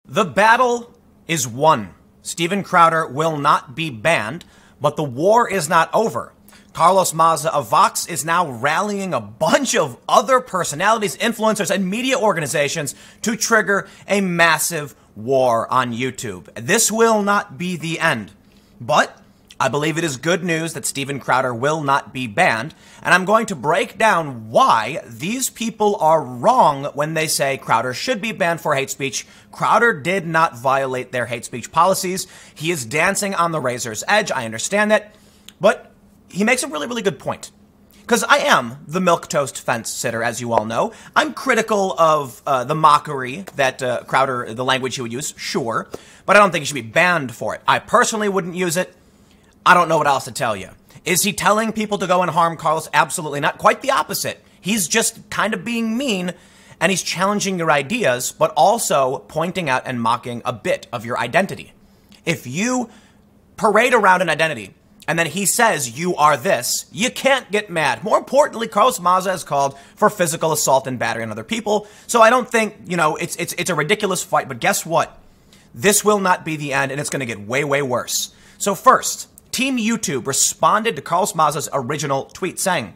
The battle is won. Steven Crowder will not be banned, but the war is not over. Carlos Maza of Vox is now rallying a bunch of other personalities, influencers, and media organizations to trigger a massive war on YouTube. This will not be the end, but I believe it is good news that Steven Crowder will not be banned, and I'm going to break down why these people are wrong when they say Crowder should be banned for hate speech. Crowder did not violate their hate speech policies. He is dancing on the razor's edge. I understand that, but he makes a really, really good point. Because I am the milquetoast fence sitter, as you all know. I'm critical of the mockery that Crowder, the language he would use, sure, but I don't think he should be banned for it. I personally wouldn't use it. I don't know what else to tell you. Is he telling people to go and harm Carlos? Absolutely not. Quite the opposite. He's just kind of being mean, and he's challenging your ideas, but also pointing out and mocking a bit of your identity. If you parade around an identity, and then he says you are this, you can't get mad. More importantly, Carlos Maza has called for physical assault and battery on other people, so I don't think, it's a ridiculous fight, but guess what? This will not be the end, and it's going to get way, way worse. So first, Team YouTube responded to Carlos Maza's original tweet saying,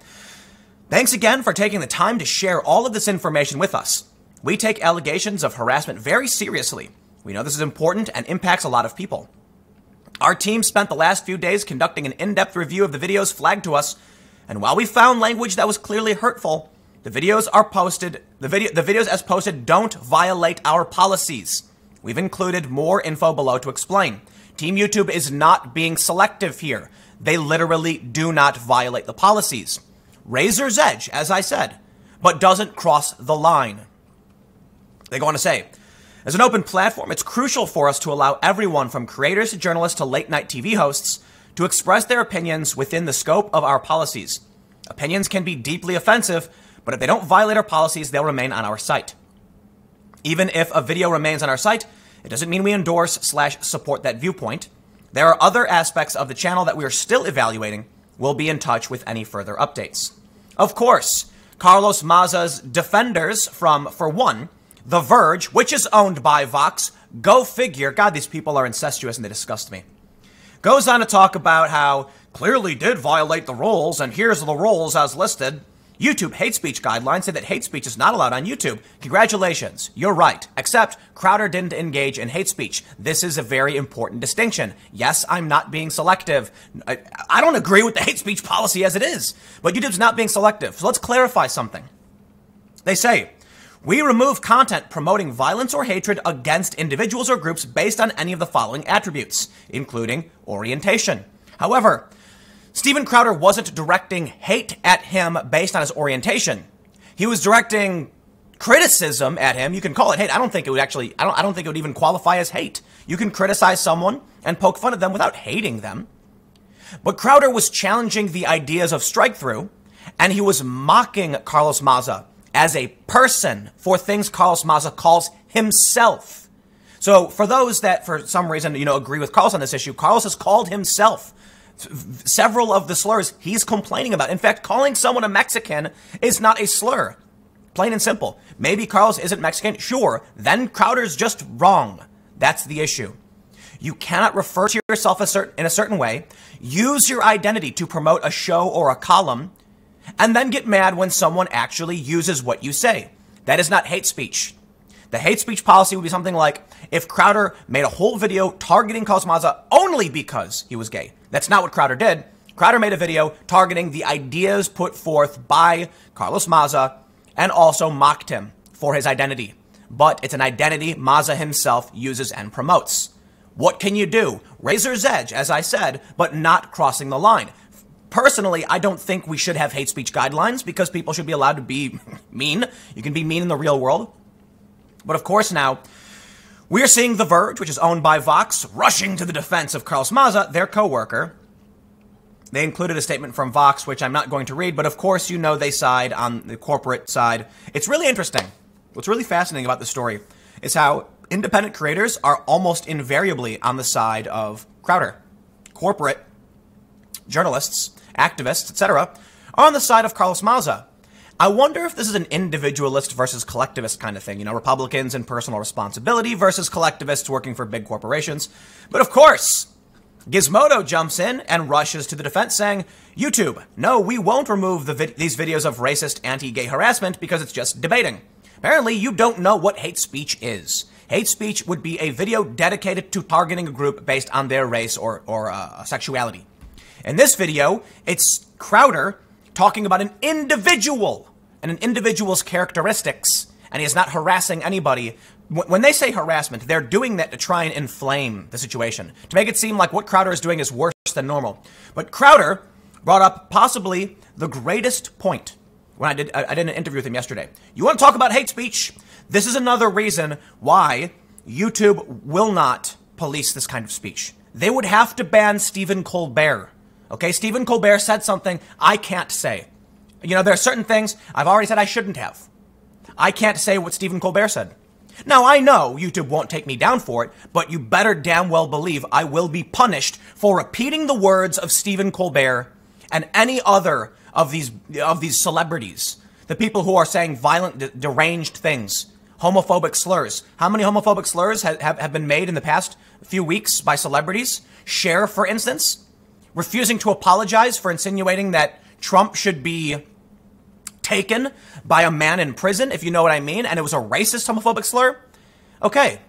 "Thanks again for taking the time to share all of this information with us. We take allegations of harassment very seriously. We know this is important and impacts a lot of people. Our team spent the last few days conducting an in-depth review of the videos flagged to us, and while we found language that was clearly hurtful, the videos as posted don't violate our policies. We've included more info below to explain. Team YouTube is not being selective here. They literally do not violate the policies. Razor's edge, as I said, but doesn't cross the line." They go on to say, "As an open platform, it's crucial for us to allow everyone from creators to journalists to late-night TV hosts to express their opinions within the scope of our policies. Opinions can be deeply offensive, but if they don't violate our policies, they'll remain on our site. Even if a video remains on our site, it doesn't mean we endorse/support that viewpoint. There are other aspects of the channel that we are still evaluating. We'll be in touch with any further updates." Of course, Carlos Maza's defenders from, for one, The Verge, which is owned by Vox, go figure, God, these people are incestuous and they disgust me, goes on to talk about how clearly did violate the rules, and here's the rules as listed. YouTube hate speech guidelines say that hate speech is not allowed on YouTube. Congratulations, you're right. Except Crowder didn't engage in hate speech. This is a very important distinction. Yes, I'm not being selective. I don't agree with the hate speech policy as it is, but YouTube's not being selective. So let's clarify something. They say, "We remove content promoting violence or hatred against individuals or groups based on any of the following attributes, including orientation." However, Steven Crowder wasn't directing hate at him based on his orientation. He was directing criticism at him. You can call it hate. I don't think it would actually, I don't think it would even qualify as hate. You can criticize someone and poke fun at them without hating them. But Crowder was challenging the ideas of strike-through, and he was mocking Carlos Maza as a person for things Carlos Maza calls himself. So for those that for some reason, agree with Carlos on this issue, Carlos has called himself several of the slurs he's complaining about. In fact, calling someone a Mexican is not a slur. Plain and simple. Maybe Carlos isn't Mexican. Sure. Then Crowder's just wrong. That's the issue. You cannot refer to yourself in a certain way, use your identity to promote a show or a column, and then get mad when someone actually uses what you say. That is not hate speech. The hate speech policy would be something like if Crowder made a whole video targeting Carlos Maza only because he was gay. That's not what Crowder did. Crowder made a video targeting the ideas put forth by Carlos Maza and also mocked him for his identity. But it's an identity Maza himself uses and promotes. What can you do? Razor's edge, as I said, but not crossing the line. Personally, I don't think we should have hate speech guidelines because people should be allowed to be mean. You can be mean in the real world. But of course now, we're seeing The Verge, which is owned by Vox, rushing to the defense of Carlos Maza, their co-worker. They included a statement from Vox, which I'm not going to read, but of course they side on the corporate side. It's really interesting. What's really fascinating about this story is how independent creators are almost invariably on the side of Crowder. Corporate journalists, activists, etc., are on the side of Carlos Maza. I wonder if this is an individualist versus collectivist kind of thing. You know, Republicans and personal responsibility versus collectivists working for big corporations. But of course, Gizmodo jumps in and rushes to the defense saying, YouTube, no, we won't remove these videos of racist anti-gay harassment because it's just debating. Apparently, you don't know what hate speech is. Hate speech would be a video dedicated to targeting a group based on their race or sexuality. In this video, it's Crowder talking about an individual and an individual's characteristics, and he is not harassing anybody. When they say harassment, they're doing that to try and inflame the situation, to make it seem like what Crowder is doing is worse than normal. But Crowder brought up possibly the greatest point when I did an interview with him yesterday. You want to talk about hate speech? This is another reason why YouTube will not police this kind of speech. They would have to ban Stephen Colbert. Okay, Stephen Colbert said something I can't say. You know, there are certain things I've already said I shouldn't have. I can't say what Stephen Colbert said. Now, I know YouTube won't take me down for it, but you better damn well believe I will be punished for repeating the words of Stephen Colbert and any other of these celebrities, the people who are saying violent, deranged things, homophobic slurs. How many homophobic slurs have been made in the past few weeks by celebrities? Cher, for instance, refusing to apologize for insinuating that Trump should be taken by a man in prison, if you know what I mean, and it was a racist homophobic slur. Okay,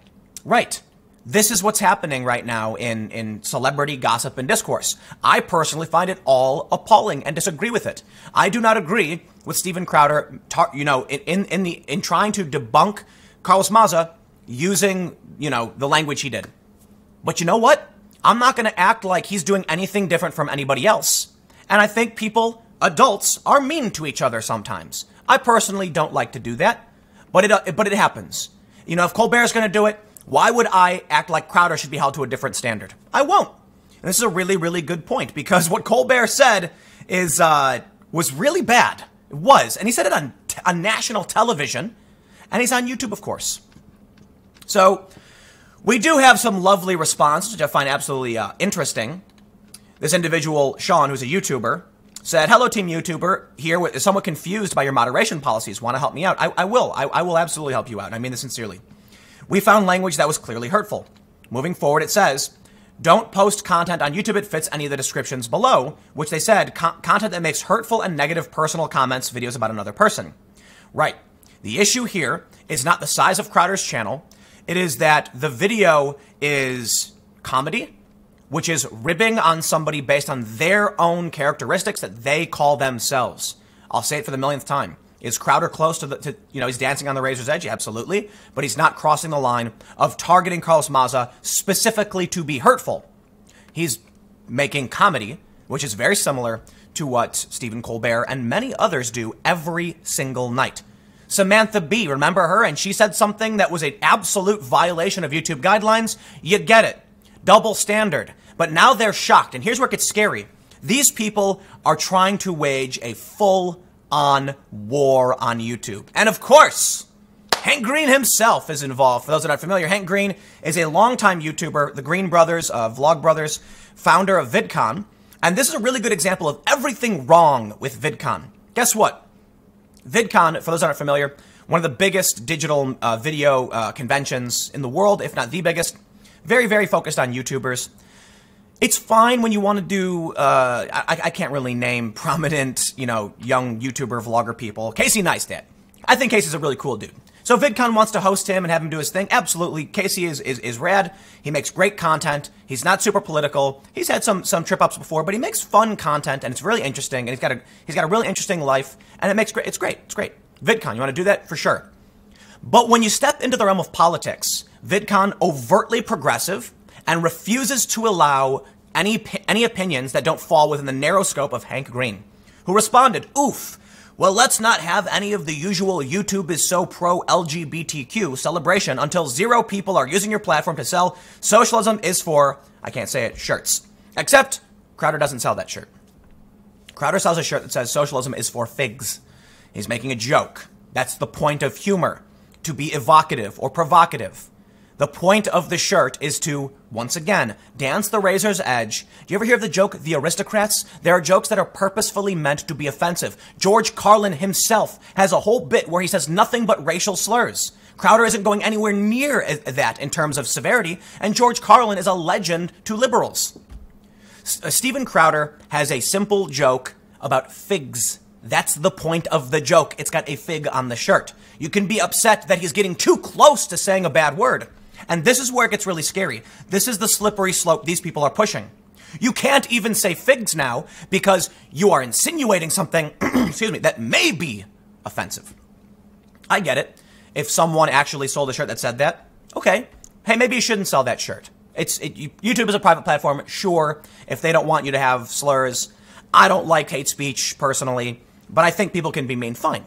right. This is what's happening right now in celebrity gossip and discourse. I personally find it all appalling and disagree with it. I do not agree with Steven Crowder, in trying to debunk Carlos Maza using, the language he did. But you know what? I'm not going to act like he's doing anything different from anybody else. And I think adults are mean to each other sometimes. I personally don't like to do that, but it happens. If Colbert's going to do it, why would I act like Crowder should be held to a different standard? I won't. And this is a really, really good point, because what Colbert said was really bad. It was. And he said it on national television, and he's on YouTube, of course. So we do have some lovely responses, which I find absolutely interesting. This individual, Sean, who's a YouTuber, said, "Hello, Team YouTuber. Here, somewhat confused by your moderation policies. Want to help me out? I will. I will absolutely help you out. And I mean this sincerely. We found language that was clearly hurtful. Moving forward, it says, don't post content on YouTube that fits any of the descriptions below, which they said, content that makes hurtful and negative personal comments, videos about another person." Right. The issue here is not the size of Crowder's channel. It is that the video is comedy, which is ribbing on somebody based on their own characteristics that they call themselves. I'll say it for the millionth time. Is Crowder close to he's dancing on the razor's edge? Absolutely. But he's not crossing the line of targeting Carlos Maza specifically to be hurtful. He's making comedy, which is very similar to what Stephen Colbert and many others do every single night. Samantha Bee, remember her? And she said something that was an absolute violation of YouTube guidelines. You get it. Double standard. But now they're shocked. And here's where it gets scary. These people are trying to wage a full-on war on YouTube. And of course, Hank Green himself is involved. For those that aren't familiar, Hank Green is a longtime YouTuber, the Green Brothers, Vlog Brothers, founder of VidCon. And this is a really good example of everything wrong with VidCon. Guess what? VidCon, for those that aren't familiar, one of the biggest digital video conventions in the world, if not the biggest. Very, very focused on YouTubers. It's fine when you want to do, I can't really name prominent, young YouTuber, vlogger people. Casey Neistat. I think Casey's a really cool dude. So VidCon wants to host him and have him do his thing. Absolutely. Casey is rad. He makes great content. He's not super political. He's had some trip-ups before, but he makes fun content, and it's really interesting, and he's got a really interesting life, and it's great. VidCon, you want to do that? For sure. But when you step into the realm of politics, VidCon overtly progressive and refuses to allow any opinions that don't fall within the narrow scope of Hank Green, who responded, "Oof, well, let's not have any of the usual YouTube is so pro-LGBTQ celebration until 0 people are using your platform to sell socialism is for," I can't say it, shirts. Except Crowder doesn't sell that shirt. Crowder sells a shirt that says socialism is for figs. He's making a joke. That's the point of humor, to be evocative or provocative. The point of the shirt is to, once again, dance the razor's edge. Do you ever hear of the joke, The Aristocrats? There are jokes that are purposefully meant to be offensive. George Carlin himself has a whole bit where he says nothing but racial slurs. Crowder isn't going anywhere near that in terms of severity, and George Carlin is a legend to liberals. Steven Crowder has a simple joke about figs. That's the point of the joke. It's got a fig on the shirt. You can be upset that he's getting too close to saying a bad word. And this is where it gets really scary. This is the slippery slope these people are pushing. You can't even say figs now because you are insinuating something, excuse me, that may be offensive. I get it. If someone actually sold a shirt that said that, okay. Hey, maybe you shouldn't sell that shirt. YouTube is a private platform. Sure, if they don't want you to have slurs. I don't like hate speech personally, but I think people can be mean, fine.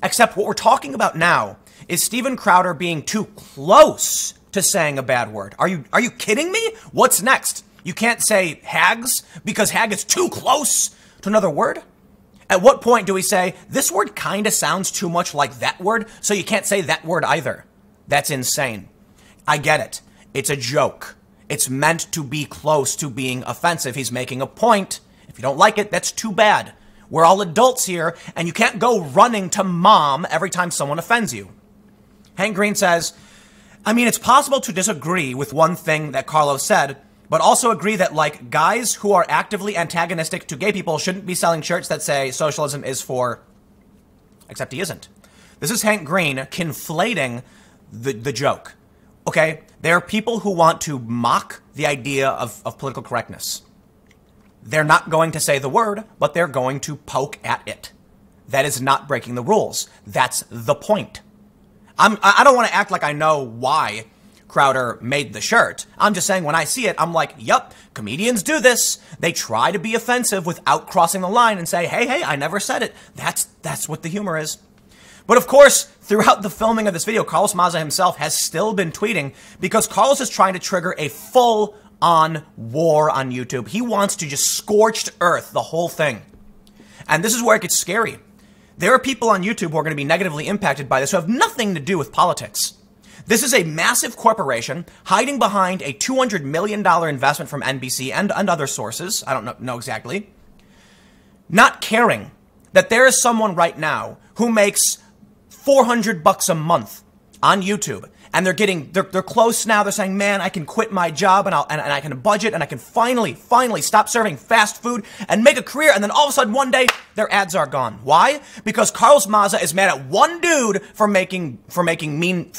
Except what we're talking about now is Steven Crowder being too close to saying a bad word. Are you kidding me? What's next? You can't say hags because hag is too close to another word? At what point do we say, this word kind of sounds too much like that word, so you can't say that word either? That's insane. I get it. It's a joke. It's meant to be close to being offensive. He's making a point. If you don't like it, that's too bad. We're all adults here, and you can't go running to mom every time someone offends you. Hank Green says, I mean, it's possible to disagree with one thing that Carlos said, but also agree that, like, guys who are actively antagonistic to gay people shouldn't be selling shirts that say socialism is for... Except he isn't. This is Hank Green conflating the joke. Okay? There are people who want to mock the idea of political correctness. They're not going to say the word, but they're going to poke at it. That is not breaking the rules. That's the point. I don't want to act like I know why Crowder made the shirt. I'm just saying when I see it, I'm like, yup, comedians do this. They try to be offensive without crossing the line and say, hey, I never said it. That's what the humor is. But of course, throughout the filming of this video, Carlos Maza himself has still been tweeting because Carlos is trying to trigger a full-on war on YouTube. He wants to just scorched earth the whole thing. And this is where it gets scary. There are people on YouTube who are going to be negatively impacted by this who have nothing to do with politics. This is a massive corporation hiding behind a $200 million investment from NBC and other sources. I don't know exactly. Not caring that there is someone right now who makes $400 a month on YouTube. And they're close now. They're saying, man, I can quit my job and I can budget and I can finally stop serving fast food and make a career. And then all of a sudden one day their ads are gone. Why? Because Carlos Maza is mad at one dude for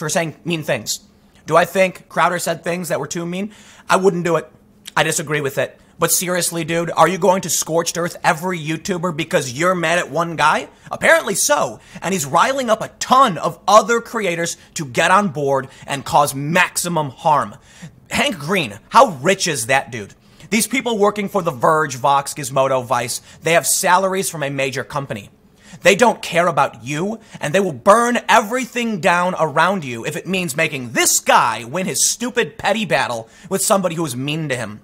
saying mean things. Do I think Crowder said things that were too mean? I wouldn't do it. I disagree with it. But seriously, dude, are you going to scorched earth every YouTuber because you're mad at one guy? Apparently so. And he's riling up a ton of other creators to get on board and cause maximum harm. Hank Green, how rich is that dude? These people working for The Verge, Vox, Gizmodo, Vice, they have salaries from a major company. They don't care about you, and they will burn everything down around you if it means making this guy win his stupid petty battle with somebody who is mean to him.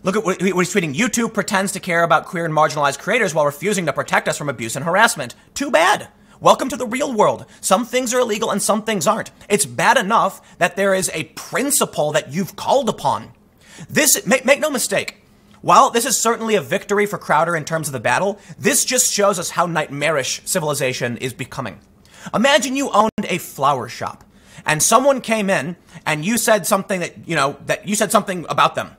Look at what he's tweeting. YouTube pretends to care about queer and marginalized creators while refusing to protect us from abuse and harassment. Too bad. Welcome to the real world. Some things are illegal and some things aren't. It's bad enough that there is a principle that you've called upon. Make no mistake. While this is certainly a victory for Crowder in terms of the battle, this just shows us how nightmarish civilization is becoming. Imagine you owned a flower shop and someone came in and you said something that you said something about them.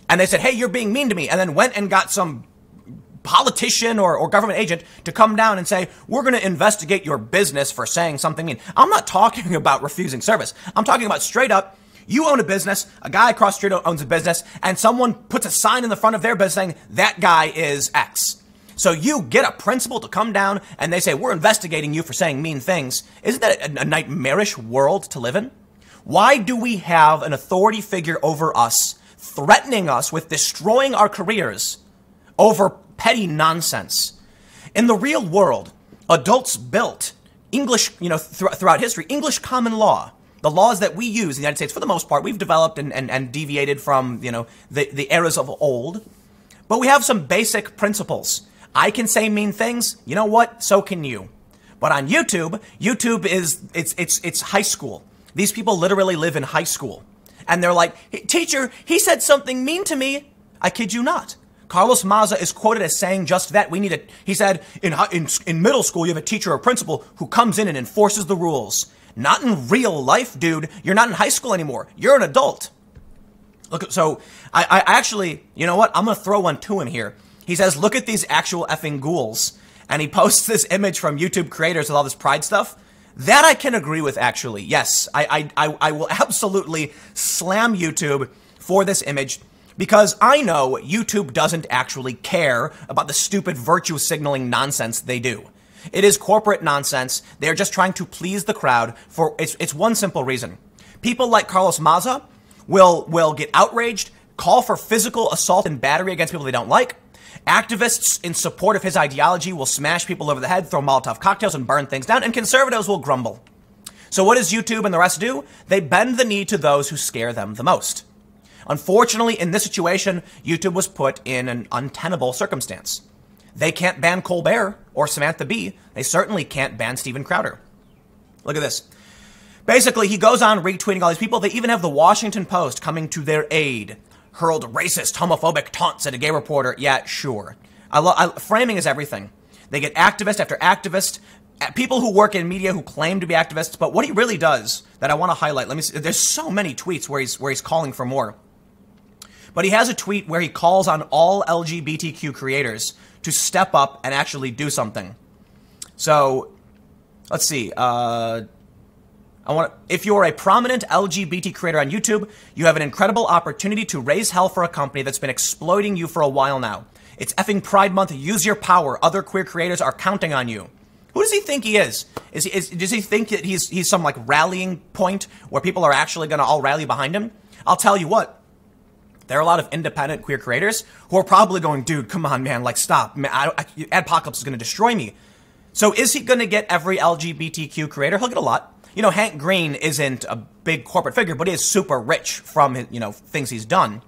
And they said, hey, you're being mean to me. And then went and got some politician or government agent to come down and say, we're going to investigate your business for saying something mean. I'm not talking about refusing service. I'm talking about straight up, you own a business, a guy across the street owns a business, and someone puts a sign in the front of their business saying, that guy is X. So you get a principal to come down and they say, we're investigating you for saying mean things. Isn't that a nightmarish world to live in? Why do we have an authority figure over us threatening us with destroying our careers over petty nonsense? In the real world, adults built English, throughout history, English common law. The laws that we use in the United States, for the most part, we've developed and deviated from, the eras of old. But we have some basic principles. I can say mean things. You know what? So can you. But on YouTube is, it's high school. These people literally live in high school. And they're like, "Hey, teacher, he said something mean to me." I kid you not. Carlos Maza is quoted as saying just that. He said, in middle school, you have a teacher or principal who comes in and enforces the rules. Not in real life, dude. You're not in high school anymore. You're an adult. Look, so I actually, you know what? I'm going to throw one to him here. He says, look at these actual effing ghouls. And he posts this image from YouTube creators with all this pride stuff. That I can agree with, actually. Yes, I will absolutely slam YouTube for this image because I know YouTube doesn't actually care about the stupid virtue signaling nonsense they do. It is corporate nonsense. They're just trying to please the crowd for it's one simple reason. People like Carlos Maza will get outraged, call for physical assault and battery against people they don't like. Activists in support of his ideology will smash people over the head, throw Molotov cocktails, and burn things down, and conservatives will grumble. So what does YouTube and the rest do? They bend the knee to those who scare them the most. Unfortunately, in this situation, YouTube was put in an untenable circumstance. They can't ban Colbert or Samantha Bee. They certainly can't ban Steven Crowder. Look at this. Basically, he goes on retweeting all these people. They even have the Washington Post coming to their aid. Hurled racist, homophobic taunts at a gay reporter. Yeah, sure. Framing is everything. They get activist after activist, people who work in media who claim to be activists. But what he really does that I want to highlight, let me see. There's so many tweets where he's calling for more. But he has a tweet where he calls on all LGBTQ creators to step up and actually do something. So, let's see. If you're a prominent LGBT creator on YouTube, you have an incredible opportunity to raise hell for a company that's been exploiting you for a while now. It's effing Pride Month. Use your power. Other queer creators are counting on you. Who does he think he is? Does he think that he's some like rallying point where people are actually going to all rally behind him? I'll tell you what. There are a lot of independent queer creators who are probably going, dude, come on, man, like, stop. Man, Adpocalypse is going to destroy me. So is he going to get every LGBTQ creator? He'll get a lot. You know, Hank Green isn't a big corporate figure, but he is super rich from, things he's done.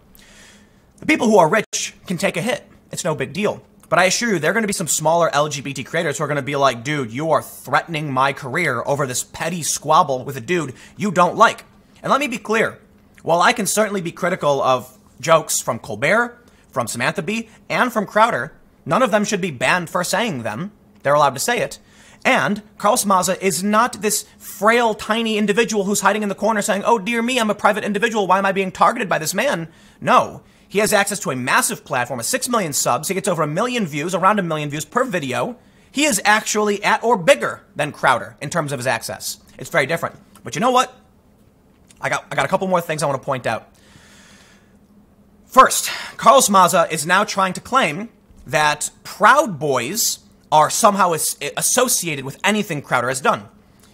The people who are rich can take a hit. It's no big deal. But I assure you, there are going to be some smaller LGBT creators who are going to be like, dude, you are threatening my career over this petty squabble with a dude you don't like. And let me be clear. While I can certainly be critical of jokes from Colbert, from Samantha Bee, and from Crowder, none of them should be banned for saying them. They're allowed to say it. And Carlos Maza is not this frail, tiny individual who's hiding in the corner saying, oh, dear me, I'm a private individual. Why am I being targeted by this man? No. He has access to a massive platform of 6 million subs. He gets over 1 million views, around 1 million views per video. He is actually at or bigger than Crowder in terms of his access. It's very different. But you know what? I got a couple more things I want to point out. First, Carlos Maza is now trying to claim that Proud Boys are somehow associated with anything Crowder has done.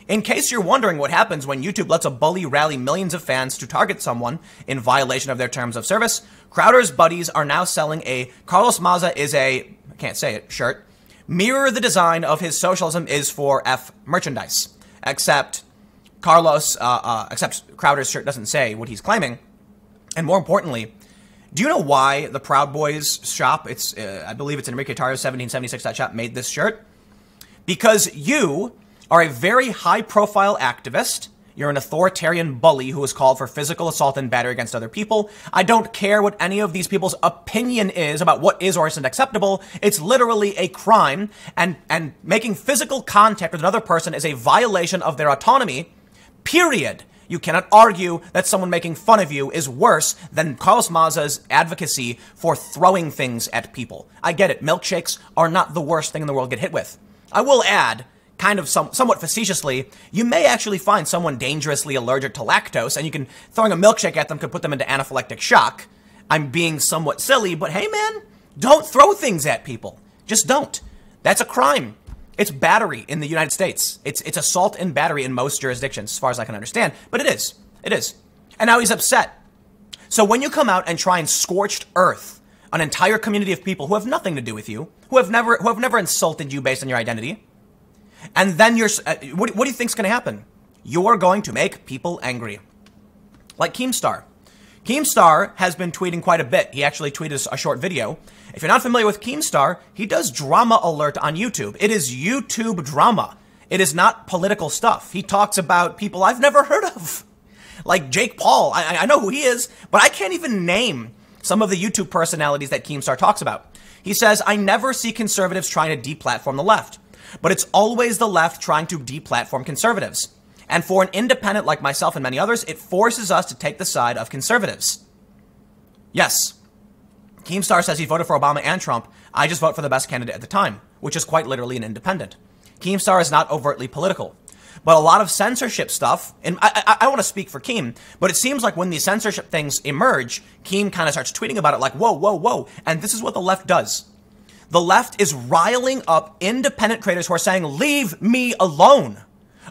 In case you're wondering what happens when YouTube lets a bully rally millions of fans to target someone in violation of their terms of service, Crowder's buddies are now selling a Carlos Maza is a, I can't say it, shirt. Mirror the design of his socialism is for F merchandise. Except Crowder's shirt doesn't say what he's claiming. And more importantly, do you know why the Proud Boys shop, I believe it's Enrique Tarrio 1776.shop, made this shirt? Because you are a very high-profile activist. You're an authoritarian bully who is called for physical assault and battery against other people. I don't care what any of these people's opinion is about what is or isn't acceptable. It's literally a crime, and making physical contact with another person is a violation of their autonomy, period. You cannot argue that someone making fun of you is worse than Carlos Maza's advocacy for throwing things at people. I get it. Milkshakes are not the worst thing in the world to get hit with. I will add, kind of somewhat facetiously, you may actually find someone dangerously allergic to lactose, and throwing a milkshake at them could put them into anaphylactic shock. I'm being somewhat silly, but hey man, don't throw things at people. Just don't. That's a crime. It's battery in the United States. It's assault and battery in most jurisdictions, as far as I can understand. But it is. It is. And now he's upset. So when you come out and try and scorched earth an entire community of people who have nothing to do with you, who have never insulted you based on your identity, and then what do you think's going to happen? You're going to make people angry. Like Keemstar. Keemstar has been tweeting quite a bit. He actually tweeted a short video. If you're not familiar with Keemstar, he does Drama Alert on YouTube. It is YouTube drama. It is not political stuff. He talks about people I've never heard of. Like Jake Paul. I know who he is, but I can't even name some of the YouTube personalities that Keemstar talks about. He says, I never see conservatives trying to deplatform the left, but it's always the left trying to deplatform conservatives. And for an independent like myself and many others, it forces us to take the side of conservatives. Yes, Keemstar says he voted for Obama and Trump. I just vote for the best candidate at the time, which is quite literally an independent. Keemstar is not overtly political. But a lot of censorship stuff, and I want to speak for Keem, but it seems like when these censorship things emerge, Keem kind of starts tweeting about it like, whoa, whoa, whoa. And this is what the left does. The left is riling up independent creators who are saying, leave me alone.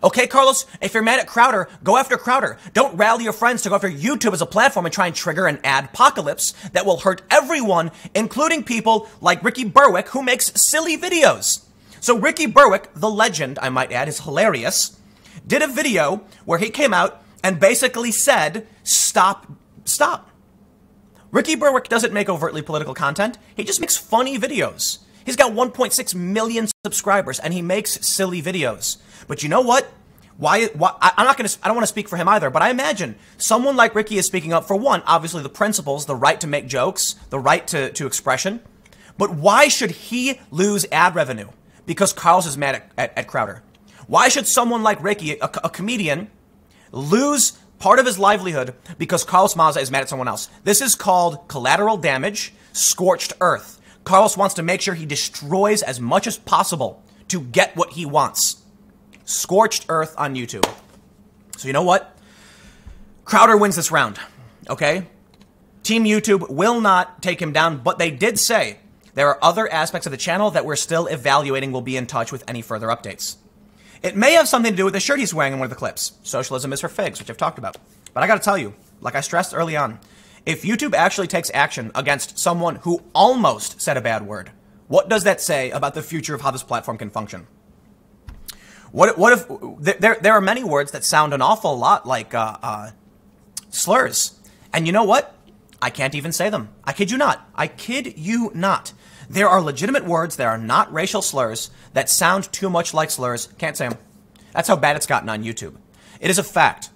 Okay, Carlos, if you're mad at Crowder, go after Crowder. Don't rally your friends to go after YouTube as a platform and try and trigger an ad-pocalypse that will hurt everyone, including people like Ricky Berwick, who makes silly videos. So Ricky Berwick, the legend, I might add, is hilarious, did a video where he came out and basically said, stop. Ricky Berwick doesn't make overtly political content. He just makes funny videos. He's got 1.6 million subscribers and he makes silly videos. But you know what? I don't want to speak for him either, but I imagine someone like Ricky is speaking up for one, obviously the principles, the right to make jokes, the right to expression. But why should he lose ad revenue? Because Carlos is mad at Crowder. Why should someone like Ricky, a comedian, lose part of his livelihood because Carlos Maza is mad at someone else? This is called collateral damage, scorched earth. Carlos wants to make sure he destroys as much as possible to get what he wants. Scorched earth on YouTube. So you know what? Crowder wins this round, okay? Team YouTube will not take him down, but they did say there are other aspects of the channel that we're still evaluating. We'll be in touch with any further updates. It may have something to do with the shirt he's wearing in one of the clips. Socialism is for figs, which I've talked about. But I gotta tell you, like I stressed early on, if YouTube actually takes action against someone who almost said a bad word, what does that say about the future of how this platform can function? What if there are many words that sound an awful lot like slurs, and you know what? I can't even say them. I kid you not. I kid you not. There are legitimate words that are not racial slurs that sound too much like slurs. Can't say them. That's how bad it's gotten on YouTube. It is a fact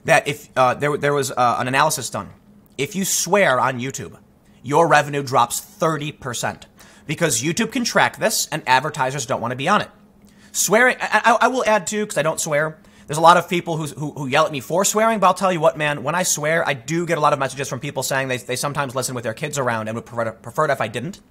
that if there was an analysis done, if you swear on YouTube, your revenue drops 30% because YouTube can track this and advertisers don't want to be on it. Swearing, I will add too, because I don't swear. There's a lot of people who yell at me for swearing, but I'll tell you what, man, when I swear, I do get a lot of messages from people saying they sometimes listen with their kids around and would prefer it if I didn't.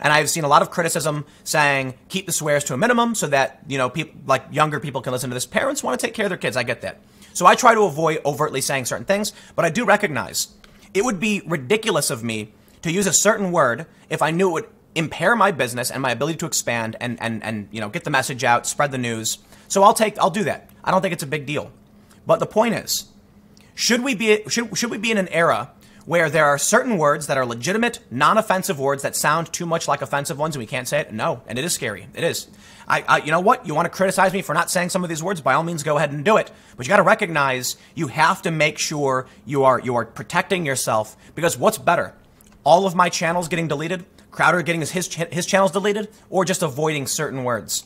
And I've seen a lot of criticism saying, keep the swears to a minimum so that, you know, people like younger people can listen to this. Parents want to take care of their kids. I get that. So I try to avoid overtly saying certain things, but I do recognize it would be ridiculous of me to use a certain word if I knew it would impair my business and my ability to expand and you know, get the message out, spread the news. So I'll do that. I don't think it's a big deal. But the point is, should we be in an era where there are certain words that are legitimate, non-offensive words that sound too much like offensive ones and we can't say it? No. And it is scary. It is. You know what? You want to criticize me for not saying some of these words? By all means, go ahead and do it. But you got to recognize you have to make sure you are protecting yourself, because what's better? All of my channels getting deleted, Crowder getting his channels deleted, or just avoiding certain words?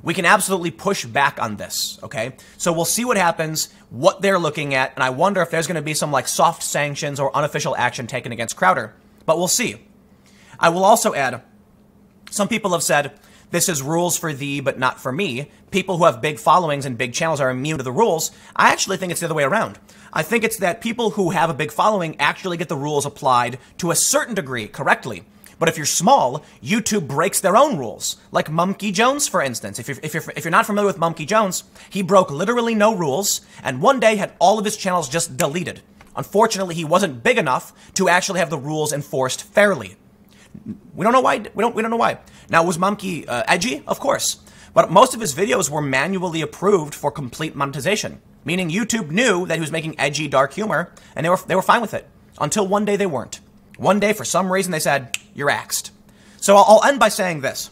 We can absolutely push back on this, okay? So we'll see what happens, what they're looking at, and I wonder if there's going to be some like soft sanctions or unofficial action taken against Crowder. But we'll see. I will also add, some people have said, this is rules for thee, but not for me. People who have big followings and big channels are immune to the rules. I actually think it's the other way around. I think it's that people who have a big following actually get the rules applied to a certain degree correctly. But if you're small, YouTube breaks their own rules. Like Mumkey Jones, for instance. If you're not familiar with Mumkey Jones, he broke literally no rules, and one day had all of his channels just deleted. Unfortunately, he wasn't big enough to actually have the rules enforced fairly. We don't know why. We don't know why. Now, was Mumkey edgy? Of course. But most of his videos were manually approved for complete monetization, meaning YouTube knew that he was making edgy, dark humor, and they were fine with it. Until one day they weren't. One day, for some reason, they said, you're axed. So I'll end by saying this.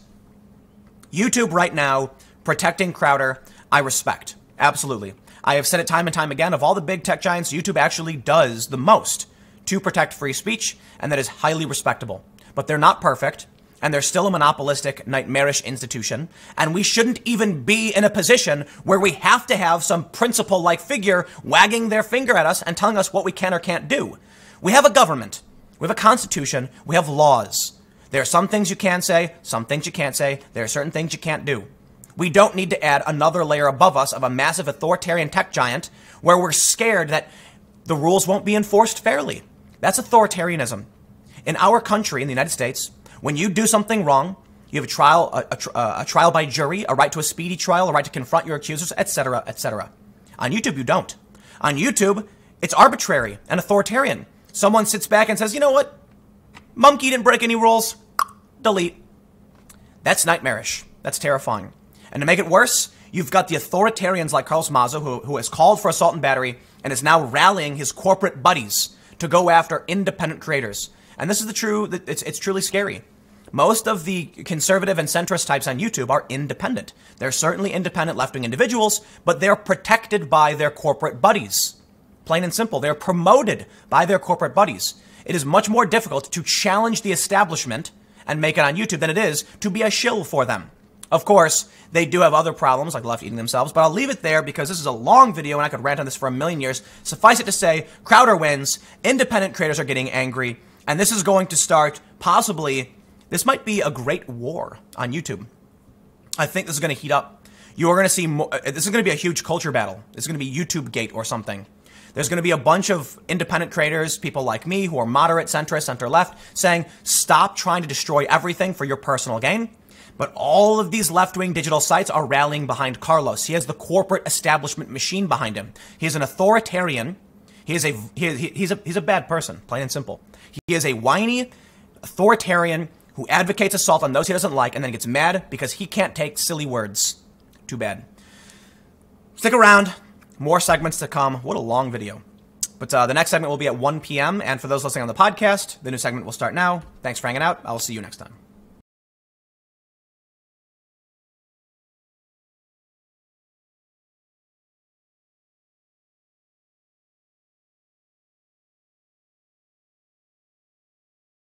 YouTube right now, protecting Crowder, I respect. Absolutely. I have said it time and time again, of all the big tech giants, YouTube actually does the most to protect free speech, and that is highly respectable. But they're not perfect, and they're still a monopolistic, nightmarish institution, and we shouldn't even be in a position where we have to have some principal-like figure wagging their finger at us and telling us what we can or can't do. We have a government, we have a constitution, we have laws. There are some things you can say, some things you can't say, there are certain things you can't do. We don't need to add another layer above us of a massive authoritarian tech giant where we're scared that the rules won't be enforced fairly. That's authoritarianism. In our country, in the United States, when you do something wrong, you have a trial by jury, a right to a speedy trial, a right to confront your accusers, etc., etc. On YouTube, you don't. On YouTube, it's arbitrary and authoritarian. Someone sits back and says, you know what? Monkey didn't break any rules. Delete. That's nightmarish. That's terrifying. And to make it worse, you've got the authoritarians like Carlos Maza, who has called for assault and battery and is now rallying his corporate buddies to go after independent creators. And this is it's truly scary. Most of the conservative and centrist types on YouTube are independent. They're certainly independent left-wing individuals, but they're protected by their corporate buddies. Plain and simple. They're promoted by their corporate buddies. It is much more difficult to challenge the establishment and make it on YouTube than it is to be a shill for them. Of course, they do have other problems, like left eating themselves, but I'll leave it there because this is a long video and I could rant on this for a million years. Suffice it to say, Crowder wins, independent creators are getting angry, and this is going to start, possibly, this might be a great war on YouTube. I think this is going to heat up. You are going to see more, this is going to be a huge culture battle. This is going to be YouTube Gate or something. There's going to be a bunch of independent creators, people like me who are moderate, centrist, center-left, saying, stop trying to destroy everything for your personal gain. But all of these left-wing digital sites are rallying behind Carlos. He has the corporate establishment machine behind him. He is an authoritarian. He's a bad person, plain and simple. He is a whiny authoritarian who advocates assault on those he doesn't like and then gets mad because he can't take silly words. Too bad. Stick around. More segments to come. What a long video. But the next segment will be at 1 p.m. And for those listening on the podcast, the new segment will start now. Thanks for hanging out. I will see you next time.